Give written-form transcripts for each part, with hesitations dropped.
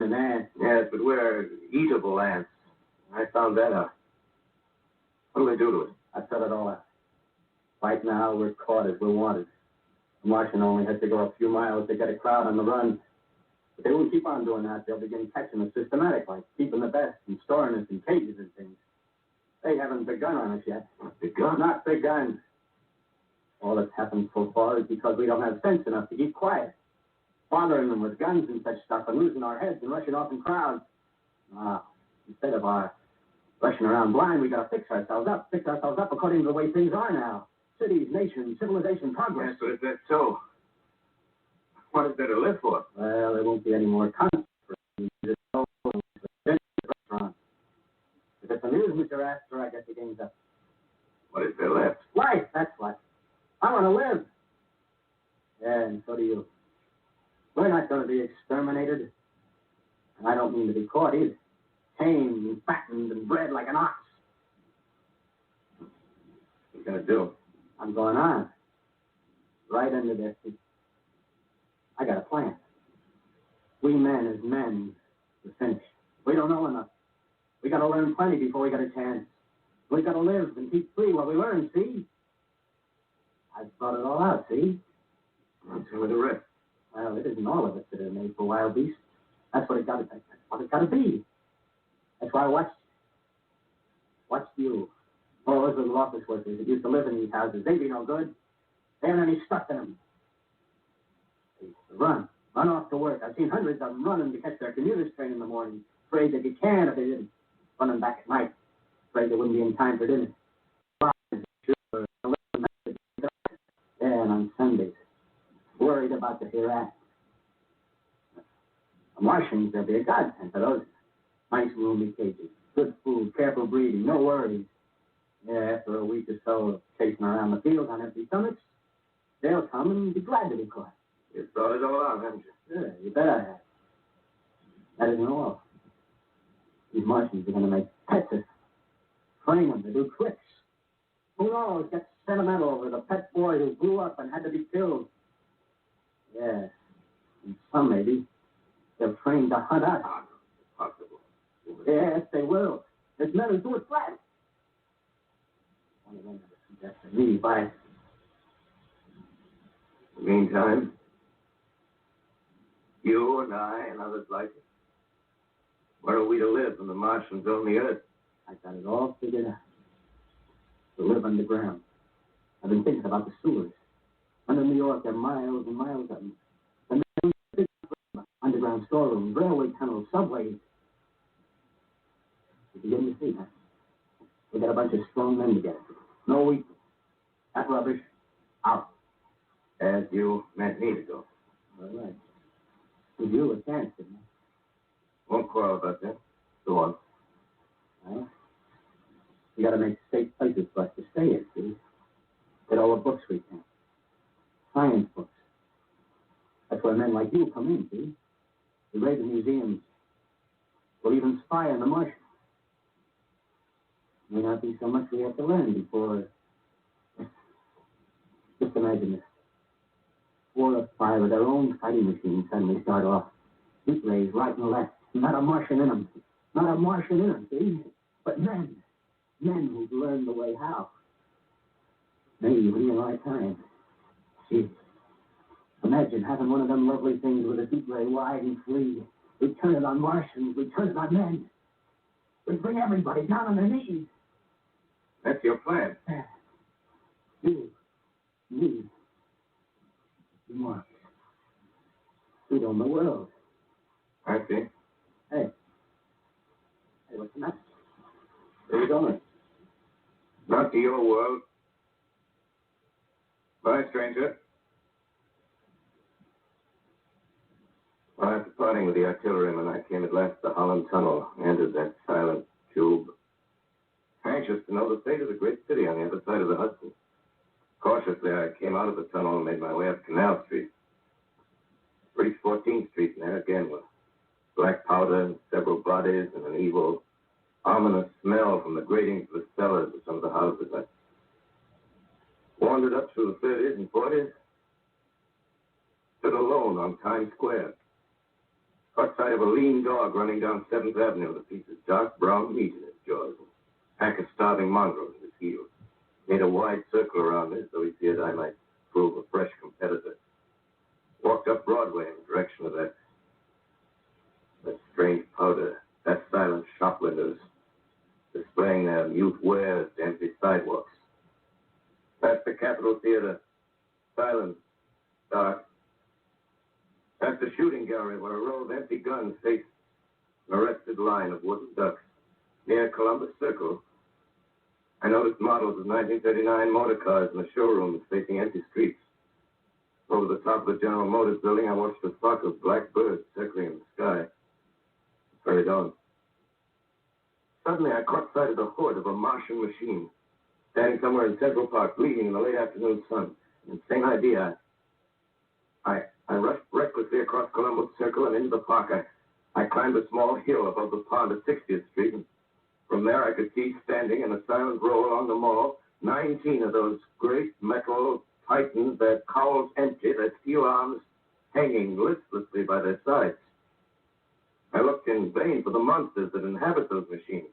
An ant. Yes, but we're eatable ants. I found that out. What do we do to it? I set it all out. Right now, we're caught as we're wanted. The Martian only has to go a few miles to get a crowd on the run. If they won't keep on doing that, they'll begin catching us systematically, keeping the best and storing us in cages and things. They haven't begun on us yet. Begun? Not begun. All that's happened so far is because we don't have sense enough to keep quiet. Bothering them with guns and such stuff and losing our heads and rushing off in crowds. Instead of our rushing around blind, we got to fix ourselves up according to the way things are now. Cities, nations, civilization, progress. Yes, but if that's so, what is there to live for? Well, there won't be any more concerts. If it's amusement you're after, I guess the game's up. What is there left? Life, that's what. I want to live. Yeah, and so do you. We're not going to be exterminated. And I don't mean to be caught either. Tamed and fattened and bred like an ox. What are you going to do? I'm going on. Right under their feet. I got a plan. We men as men, we're finished. We don't know enough. We got to learn plenty before we got a chance. We got to live and keep free while we learn, see? I've thought it all out, see? What's with the rest? Well, it isn't all of us that are made for wild beasts. That's what it got to be. That's what it got to be. That's why I watched you. All those little office workers that used to live in these houses. They be no good. They haven't any stuff in them. They used to run off to work. I've seen hundreds of them running to catch their commuter's train in the morning, afraid that you can if they didn't. Running back at night, afraid they wouldn't be in time for dinner. And on Sundays, worried about the hereafter. The Martians, they'll be a godsend for those. Nice roomy cages, good food, careful breeding, no worries. Yeah, after a week or so of chasing around the field on empty stomachs, they'll come and be glad to be caught. You've thought it all out, haven't you? Yeah, you bet I have. That isn't all. These Martians are going to make pets of them, train them to do tricks. Who knows, get sentimental over the pet boy who grew up and had to be killed. Yes, and some maybe, they'll train to hunt us. Possible. Yes, they will. There's men who do it flat. One of them never suggested me, by In the meantime, you and I and others like it, where are we to live when the Martians own the Earth? I got it all figured out. To live underground. I've been thinking about the sewers. Under New York, there are miles and miles of them. And then underground storerooms, railway tunnels, subways. You begin to see, huh? We got a bunch of strong men together. No weakness. That rubbish, out. As you meant me to go. All right. Give you a chance, didn't I? Won't quarrel about that. Go on. Well, you got to make safe places for us to stay in, see? Get all the books we can. Science books. That's where men like you come in, see? We raid the museums. We'll even spy on the Martians. May not be so much we have to learn before... Just imagine this. 4 or 5 of their own fighting machines suddenly start off. Heat rays right and left. Not a Martian in them. Not a Martian in them, see? But men. Men who've learned the way how. Maybe when in our time. See? Imagine having one of them lovely things with a heat ray wide and free. We'd turn it on Martians. We'd turn it on men. We'd bring everybody down on their knees. That's your plan. You. Me. Mark. We own the world. I see. Hey, what's the matter? Where are you going? Not to your world. Bye, stranger. Well, after parting with the artilleryman, I came at last to the Holland Tunnel, entered that silent tube. Anxious to know the fate of the great city on the other side of the Hudson. Cautiously, I came out of the tunnel and made my way up Canal Street. Reached 14th Street, and there again was black powder and several bodies and an evil, ominous smell from the gratings of the cellars of some of the houses. I wandered up through the 30s and 40s, stood alone on Times Square. Caught sight of a lean dog running down 7th Avenue with a piece of dark brown meat in his jaws. A pack of starving mongrels at his heels. Made a wide circle around me, so he feared I might prove a fresh competitor. Walked up Broadway in the direction of that strange powder, that silent shop windows, displaying their mute wares to empty sidewalks. Past the Capitol Theater, silent, dark. Past the shooting gallery where a row of empty guns faced an arrested line of wooden ducks. Near Columbus Circle, I noticed models of 1939 motor cars in the showrooms facing empty streets. Over the top of the General Motors building, I watched a flock of black birds circling in the sky. Hurried on. Suddenly, I caught sight of the hood of a Martian machine, standing somewhere in Central Park, bleeding in the late afternoon sun. And same idea. I rushed recklessly across Columbus Circle and into the park. I climbed a small hill above the pond at 60th Street, and from there I could see, standing in a silent row along the mall, 19 of those great metal titans, their cowls empty, their steel arms hanging listlessly by their sides. I looked in vain for the monsters that inhabit those machines.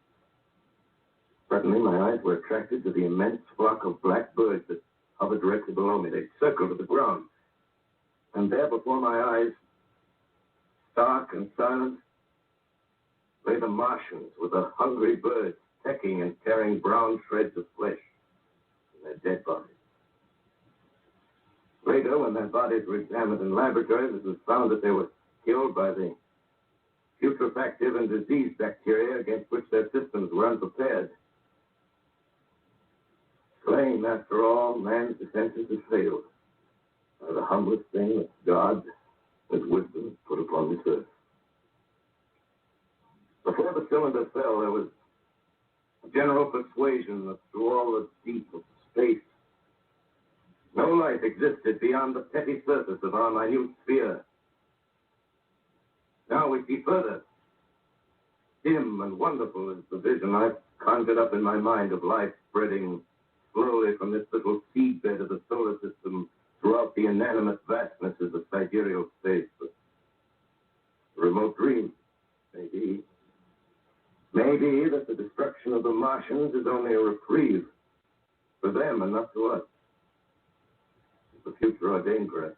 Suddenly, my eyes were attracted to the immense flock of black birds that hovered directly below me. They circled to the ground. And there before my eyes, stark and silent, lay the Martians with the hungry birds pecking and tearing brown shreds of flesh in their dead bodies. Later, when their bodies were examined in laboratories, it was found that they were killed by the putrefactive and disease bacteria against which their systems were unprepared. Slain, after all, man's defenses have failed. Are the humblest thing that God, with wisdom, put upon this earth. Before the cylinder fell, there was a general persuasion that through all the deep of space, no life existed beyond the petty surface of our minute sphere. Now we see further. Dim and wonderful is the vision I've conjured up in my mind of life spreading slowly from this little seedbed of the solar system throughout the inanimate vastnesses of sidereal space. But a remote dream, maybe. Maybe that the destruction of the Martians is only a reprieve for them and not to us. The future ordained for us.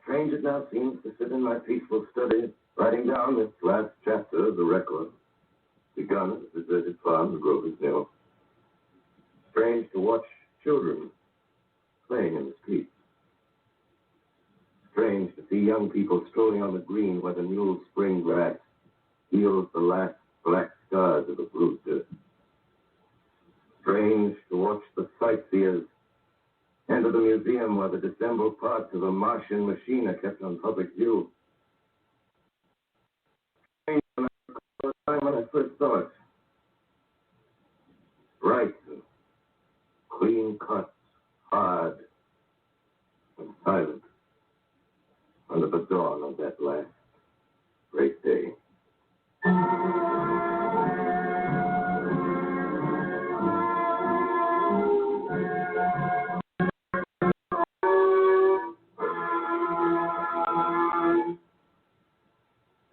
Strange it now seems to sit in my peaceful study, writing down this last chapter of the record, begun at the deserted farm of Grover's Mill. Strange to watch children playing in the streets. Strange to see young people strolling on the green where the mule spring grass heals the last black scars of the bruised earth. Strange to watch the sightseers enter the museum where the disassembled parts of a Martian machine are kept on public view. Strange when I first saw it. Bright and clean cut, hard and silent under the dawn of that last great day.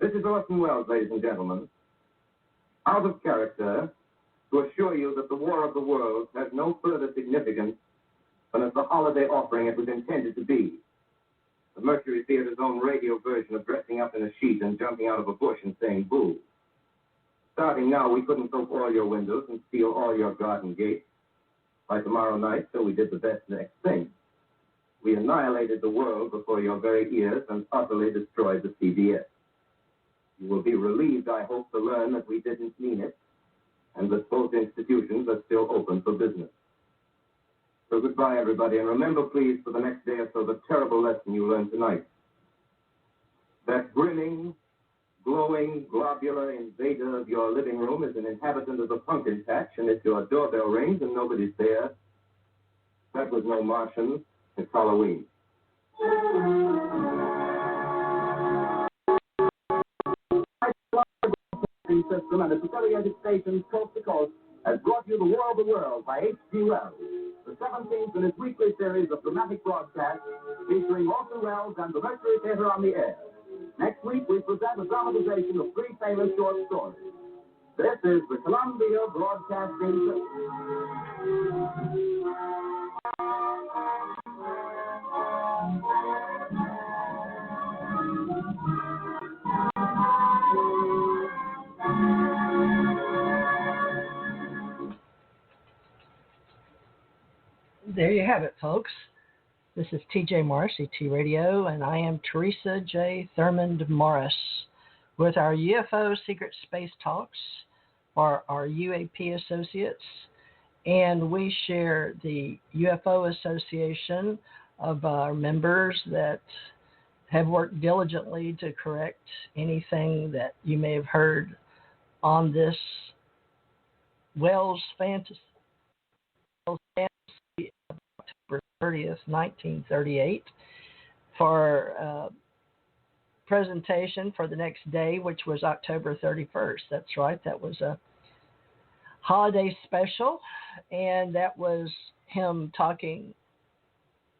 This is Orson Welles, ladies and gentlemen. Out of character, to assure you that the War of the Worlds has no further significance than as the holiday offering it was intended to be. The Mercury Theater's own radio version of dressing up in a sheet and jumping out of a bush and saying boo. Starting now, we couldn't soak all your windows and steal all your garden gates. By tomorrow night, so we did the best next thing. We annihilated the world before your very ears and utterly destroyed the CBS. You will be relieved, I hope, to learn that we didn't mean it, and that both institutions are still open for business. So goodbye, everybody, and remember, please, for the next day or so, the terrible lesson you learned tonight. That grinning, glowing, globular invader of your living room is an inhabitant of the pumpkin patch, and if your doorbell rings and nobody's there, that was no Martian, it's Halloween. System and its affiliated stations coast to coast has brought you The War of the World by H.G. Wells, the 17th in its weekly series of dramatic broadcasts featuring Orson Welles and the Mercury Theater on the air. Next week, we present a dramatization of three famous short stories. This is the Columbia Broadcasting System. There you have it, folks. This is TJ Morris, ET Radio, and I am Teresa J. Thurmond Morris with our UFO Secret Space Talks for our UAP associates. And we share the UFO Association of our members that have worked diligently to correct anything that you may have heard on this Wells fantasy of October 30th, 1938, for presentation for the next day, which was October 31st. That's right, that was a holiday special, and that was him talking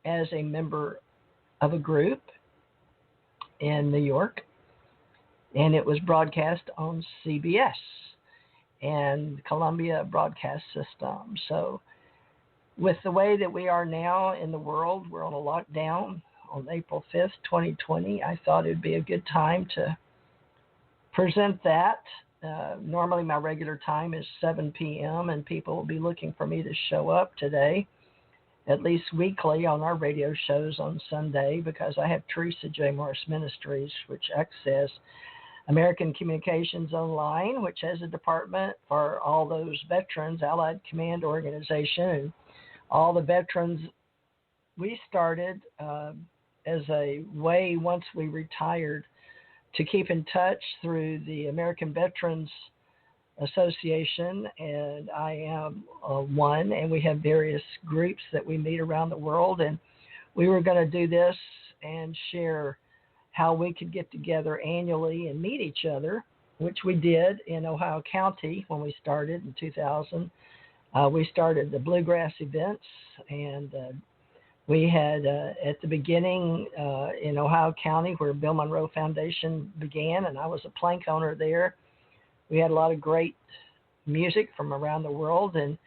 as a member of a group in New York, and it was broadcast on CBS and Columbia Broadcast System. So with the way that we are now in the world, we're on a lockdown on April 5th, 2020. I thought it would be a good time to present that. Normally my regular time is 7 p.m. and people will be looking for me to show up today, at least weekly on our radio shows on Sunday, because I have Teresa J. Morris Ministries, which access American Communications Online, which has a department for all those veterans, Allied Command Organization, and all the veterans. We started as a way, once we retired, to keep in touch through the American Veterans Association, and I am one, and we have various groups that we meet around the world, and we were going to do this and share how we could get together annually and meet each other, which we did in Ohio County when we started in 2000. We started the Bluegrass events, and we had at the beginning in Ohio County, where Bill Monroe Foundation began, and I was a plank owner there. We had a lot of great music from around the world, and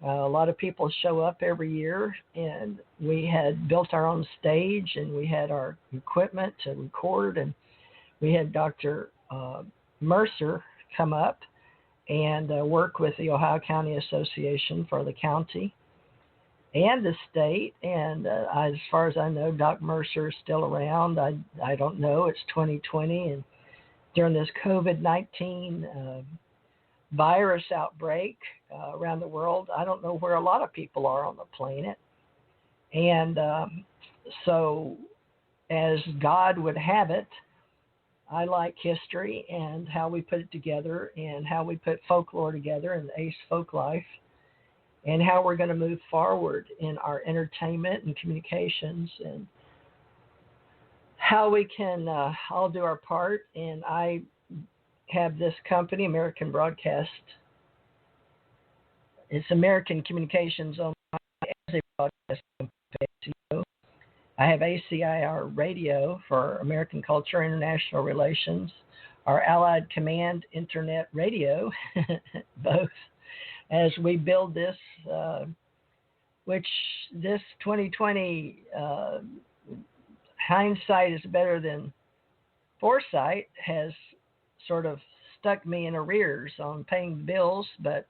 a lot of people show up every year, and we had built our own stage, and we had our equipment to record, and we had Dr. Mercer come up and work with the Ohio County Association for the county and the state. And as far as I know, Doc Mercer is still around. I don't know. It's 2020, and during this COVID-19 virus outbreak around the world, I don't know where a lot of people are on the planet. And so as God would have it, I like history and how we put it together and how we put folklore together in the Ace Folk Life, and how we're going to move forward in our entertainment and communications, and how we can all do our part. And I have this company, American Broadcast. It's American Communications Online as a broadcast company. I have ACIR Radio for American Culture International Relations, our Allied Command Internet Radio, both, as we build this, which this 2020, hindsight is better than foresight, has sort of stuck me in arrears on paying bills, but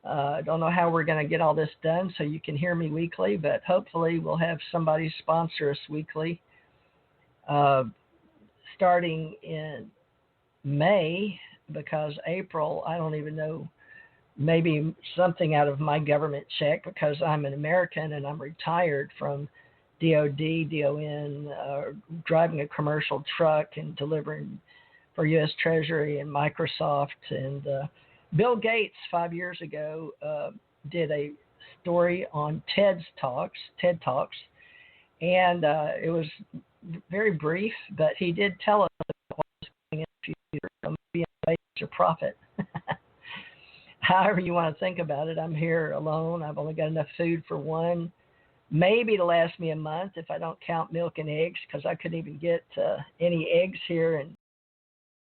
I don't know how we're going to get all this done so you can hear me weekly, but hopefully we'll have somebody sponsor us weekly starting in May, because April, I don't even know, maybe something out of my government check, because I'm an American and I'm retired from DOD, DON, driving a commercial truck and delivering for U.S. Treasury and Microsoft. And Bill Gates 5 years ago did a story on TED Talks, and it was very brief, but he did tell us what was going in the future, from being a major prophet. However you want to think about it, I'm here alone. I've only got enough food for one. maybe to last me a month if I don't count milk and eggs, because I couldn't even get any eggs here in